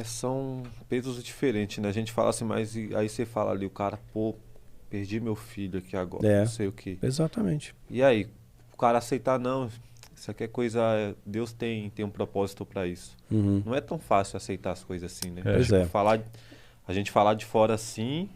São pesos diferentes, né? A gente fala assim, mas aí você fala ali, o cara, pô, perdi meu filho aqui agora, não É, sei o quê. exatamente. E aí, o cara aceitar, não, isso aqui é coisa, Deus tem um propósito pra isso. Uhum. Não é tão fácil aceitar as coisas assim, né? É. Pois Tipo, é. a gente falar de fora assim,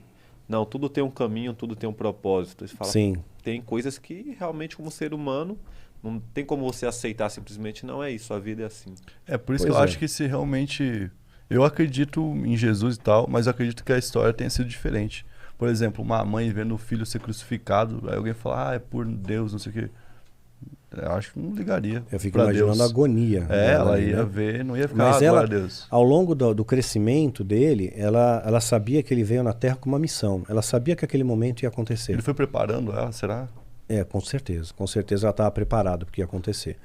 não, tudo tem um caminho, tudo tem um propósito. Você fala, Sim. tem coisas que realmente como ser humano, não tem como você aceitar simplesmente, não é isso, a vida é assim. É por isso que Pois eu é. acho que se realmente. Eu acredito em Jesus e tal, mas eu acredito que a história tenha sido diferente. Por exemplo, uma mãe vendo o filho ser crucificado, aí alguém fala, ah, é por Deus, não sei o quê. Eu acho que não ligaria Eu fico pra imaginando a Deus. agonia É, dela ela ali, ia né? ver, não ia ficar, Mas glória ela, a Deus. ao longo do crescimento dele, ela sabia que ele veio na Terra com uma missão. Ela sabia que aquele momento ia acontecer. Ele foi preparando ela, será? Com certeza. Com certeza ela estava preparada porque ia acontecer.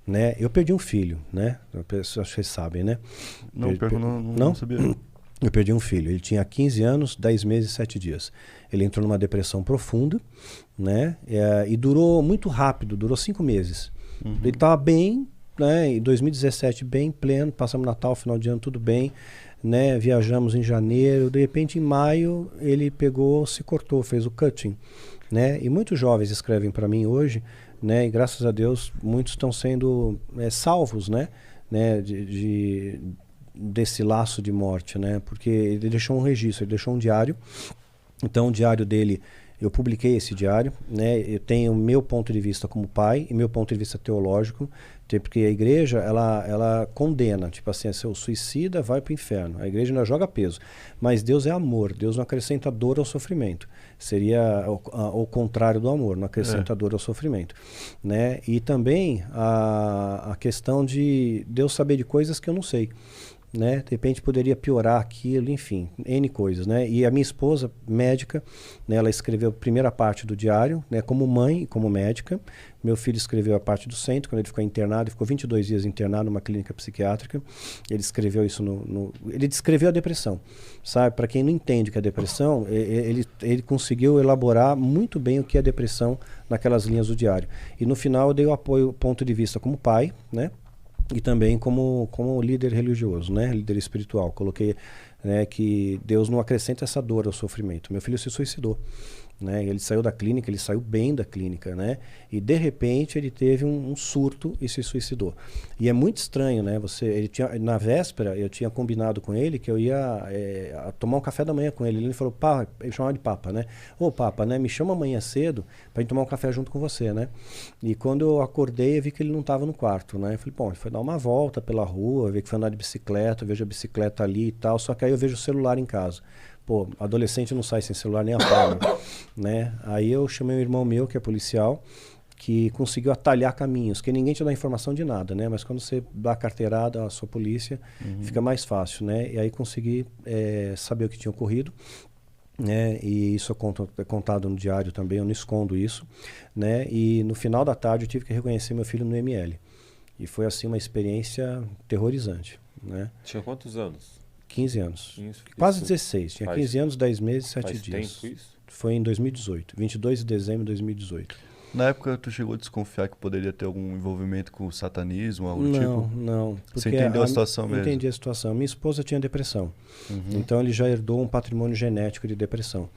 Né? Eu perdi um filho, né? Acho que vocês sabem, né? Não, pior que eu não sabia. Eu perdi um filho. Ele tinha 15 anos, 10 meses e 7 dias. Ele entrou numa depressão profunda, né? E durou muito rápido, durou 5 meses. Ele estava bem, né? Em 2017, bem pleno. Passamos Natal, final de ano, tudo bem. Né? Viajamos em janeiro. De repente, em maio, ele pegou, se cortou, fez o cutting. Né? E muitos jovens escrevem para mim hoje, né? E graças a Deus, muitos estão sendo salvos, né? Desse laço de morte, né? Porque ele deixou um registro, ele deixou um diário. Então, o diário dele, eu publiquei esse diário, né? Eu tenho o meu ponto de vista como pai e meu ponto de vista teológico, porque a igreja, ela condena, tipo assim, se o suicida vai para o inferno. A igreja não joga peso, mas Deus é amor, Deus não acrescenta dor ao sofrimento. Seria o contrário do amor, não acrescenta dor ao sofrimento, né? E também a questão de Deus saber de coisas que eu não sei. Né? De repente poderia piorar aquilo, enfim, N coisas, né? E a minha esposa, médica, né, ela escreveu a primeira parte do diário, né, como mãe e como médica. Meu filho escreveu a parte do centro, quando ele ficou internado, ele ficou 22 dias internado numa clínica psiquiátrica. Ele escreveu isso ele descreveu a depressão, sabe? Para quem não entende o que é depressão, ele conseguiu elaborar muito bem o que é depressão naquelas linhas do diário. E no final eu dei o apoio, ponto de vista como pai, né? E também como líder religioso, né? Líder espiritual. Coloquei, né, que Deus não acrescenta essa dor ao sofrimento. Meu filho se suicidou. Né? Ele saiu da clínica, ele saiu bem da clínica, né? E de repente ele teve um surto e se suicidou. E é muito estranho, né? Na véspera eu tinha combinado com ele que eu ia tomar um café da manhã com ele. Ele falou, pá, ele chamava de Papa, né? Ô Papa, né? Me chama amanhã cedo pra gente tomar um café junto com você, né? E quando eu acordei eu vi que ele não estava no quarto, né? Eu falei, bom, ele foi dar uma volta pela rua, ver que foi andar de bicicleta, eu vejo a bicicleta ali e tal, só que aí eu vejo o celular em casa. Pô, adolescente não sai sem celular nem a pau, né? Aí eu chamei um irmão meu, que é policial, que conseguiu atalhar caminhos, que ninguém te dá informação de nada, né? Mas quando você dá a carteirada à sua polícia, fica mais fácil, né? E aí consegui saber o que tinha ocorrido, né? E isso é contado no diário também, eu não escondo isso, né? E no final da tarde eu tive que reconhecer meu filho no ML. E foi assim uma experiência terrorizante, né? Tinha quantos anos? 15 anos. Isso, Quase isso 16. Tinha faz- 15 anos, 10 meses, 7 faz dias. tempo isso? Foi em 2018. 22 de dezembro de 2018. Na época tu chegou a desconfiar que poderia ter algum envolvimento com o satanismo, algo do Não, tipo? não. Você entendeu a situação mesmo? Entendi a situação. Minha esposa tinha depressão. Então ele já herdou um patrimônio genético de depressão,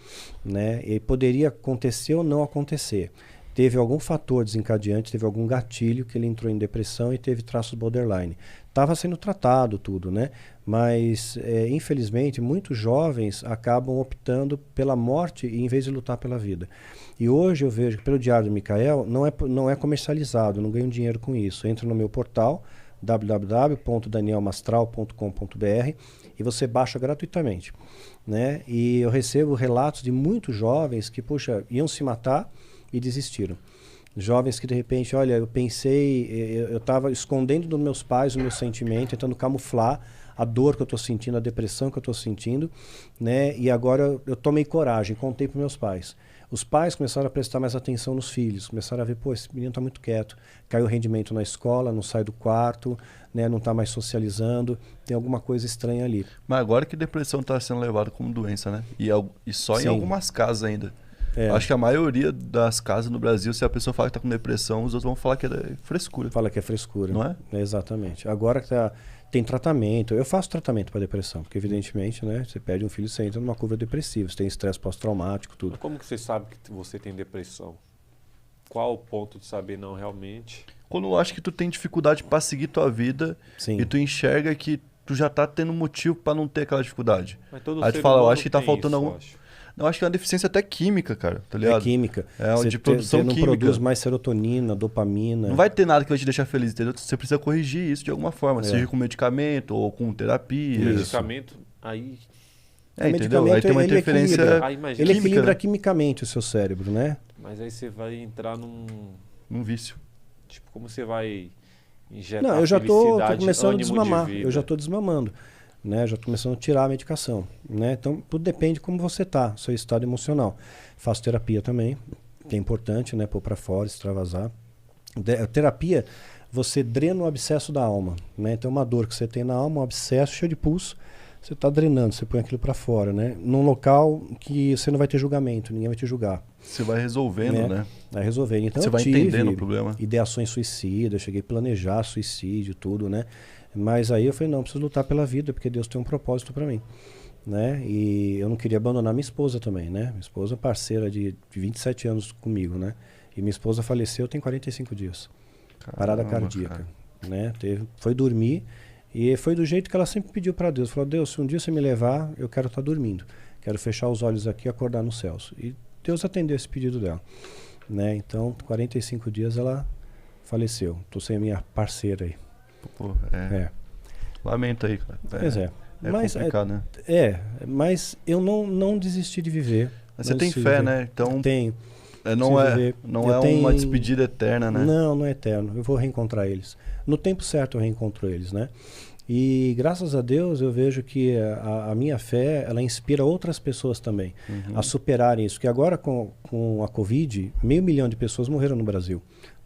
né? E poderia acontecer ou não acontecer. Teve algum fator desencadeante, teve algum gatilho que ele entrou em depressão e teve traços borderline. Estava sendo tratado tudo, né? Mas, infelizmente, muitos jovens acabam optando pela morte em vez de lutar pela vida. E hoje eu vejo que pelo Diário do Micael não é comercializado, não ganho dinheiro com isso. Entra no meu portal, www.danielmastral.com.br, e você baixa gratuitamente, né? E eu recebo relatos de muitos jovens que, puxa, iam se matar e desistiram. Jovens que de repente, olha, eu pensei, eu estava escondendo dos meus pais o meu sentimento, tentando camuflar a dor que eu estou sentindo, a depressão que eu estou sentindo, né? E agora eu tomei coragem, contei para meus pais. Os pais começaram a prestar mais atenção nos filhos, começaram a ver, pô, esse menino está muito quieto, caiu o rendimento na escola, não sai do quarto, né? Não está mais socializando, tem alguma coisa estranha ali. Mas agora que depressão está sendo levada como doença, né? E só Sim. em algumas casas ainda. Acho que a maioria das casas no Brasil, se a pessoa fala que está com depressão, os outros vão falar que é frescura. Fala que é frescura. Não é? Exatamente. Agora que Tem tratamento. Eu faço tratamento para depressão, porque evidentemente, né, você perde um filho, você entra numa curva depressiva, você tem estresse pós-traumático, tudo. Mas como que você sabe que você tem depressão? Qual o ponto de saber não realmente? Quando eu acho que tu tem dificuldade pra seguir tua vida Sim. e tu enxerga que tu já tá tendo motivo pra não ter aquela dificuldade. Mas todo Aí tu ser fala, eu humano acho que tá tem faltando isso, algum... eu acho. Eu acho que é uma deficiência até química, cara, tá ligado? É química. É Você de produção você não química. produz mais serotonina, dopamina. Não vai ter nada que vai te deixar feliz, entendeu? Você precisa corrigir isso de alguma forma, É. seja com medicamento ou com terapia. Isso. Medicamento, aí É, O entendeu? Aí medicamento, tem uma ele interferência equilibra. Aí imagina. Ele química, equilibra né? quimicamente o seu cérebro, né? Mas aí você vai entrar num... Um vício. Tipo, como você vai injetar Não, eu já tô felicidade, começando a ânimo de desmamar. vida? Eu já tô desmamando, né? Já tô começando a tirar a medicação, né? Então, tudo depende de como você tá, seu estado emocional. Faço terapia também, que é importante, né? Pôr pra fora, extravasar. Terapia, você drena o abscesso da alma, né? Então, uma dor que você tem na alma, um abscesso cheio de pulso, você está drenando, você põe aquilo para fora, né? Num local que você não vai ter julgamento, ninguém vai te julgar. Você vai resolvendo, né? Vai resolver. Então Você eu vai tive entendendo o problema. ideações suicidas, cheguei a planejar suicídio, tudo, né? Mas aí eu falei, não, eu preciso lutar pela vida, porque Deus tem um propósito para mim, né? E eu não queria abandonar minha esposa também, né? Minha esposa é parceira de 27 anos comigo, né? E minha esposa faleceu tem 45 dias. Parada cardíaca, né? Foi dormir e foi do jeito que ela sempre pediu para Deus. Falou, Deus, se um dia você me levar, eu quero estar dormindo. Quero fechar os olhos aqui e acordar nos céus. E Deus atendeu esse pedido dela, né? Então, 45 dias ela faleceu. Tô sem a minha parceira aí. Pô, É. Lamento aí, cara. Pois é. É Mas complicado, né? mas eu não desisti de viver. Mas Não você tem desisti de fé, viver. né? Então, Tenho. não é, viver. não Eu é tenho- uma despedida eterna, né? Não é eterno. Eu vou reencontrar eles. No tempo certo eu reencontro eles, né? E graças a Deus eu vejo que a minha fé, ela inspira outras pessoas também a superarem isso. Que agora com a Covid, 500 mil de pessoas morreram no Brasil.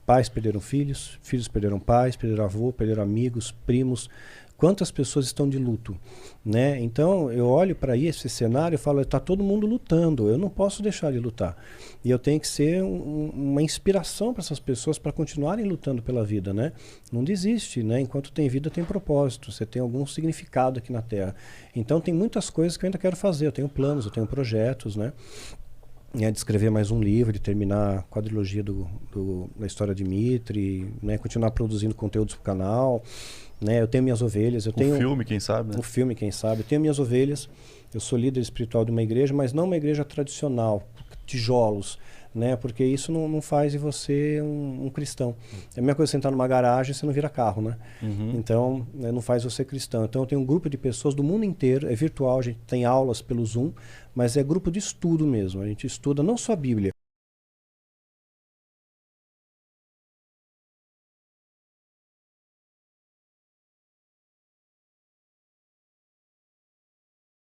Pais perderam filhos, filhos perderam pais, perderam avô, perderam amigos, primos. Quantas pessoas estão de luto, né? Então eu olho para esse cenário e falo, está todo mundo lutando, eu não posso deixar de lutar. E eu tenho que ser uma inspiração para essas pessoas para continuarem lutando pela vida, né? Não desiste, né? Enquanto tem vida tem propósito, você tem algum significado aqui na Terra. Então tem muitas coisas que eu ainda quero fazer, eu tenho planos, eu tenho projetos, né? De escrever mais um livro, de terminar a quadrilogia da história de Mitri, né? Continuar produzindo conteúdos para o canal, né? Eu tenho minhas ovelhas, eu tenho filme, quem sabe, né? um filme, quem sabe. Eu tenho minhas ovelhas, eu sou líder espiritual de uma igreja, mas não uma igreja tradicional, tijolos, né? Porque isso não faz de você um cristão. É a mesma coisa sentar numa garagem e você não vira carro, né? Então, né, não faz você cristão. Então, eu tenho um grupo de pessoas do mundo inteiro, é virtual, a gente tem aulas pelo Zoom, mas é grupo de estudo mesmo. A gente estuda não só a Bíblia,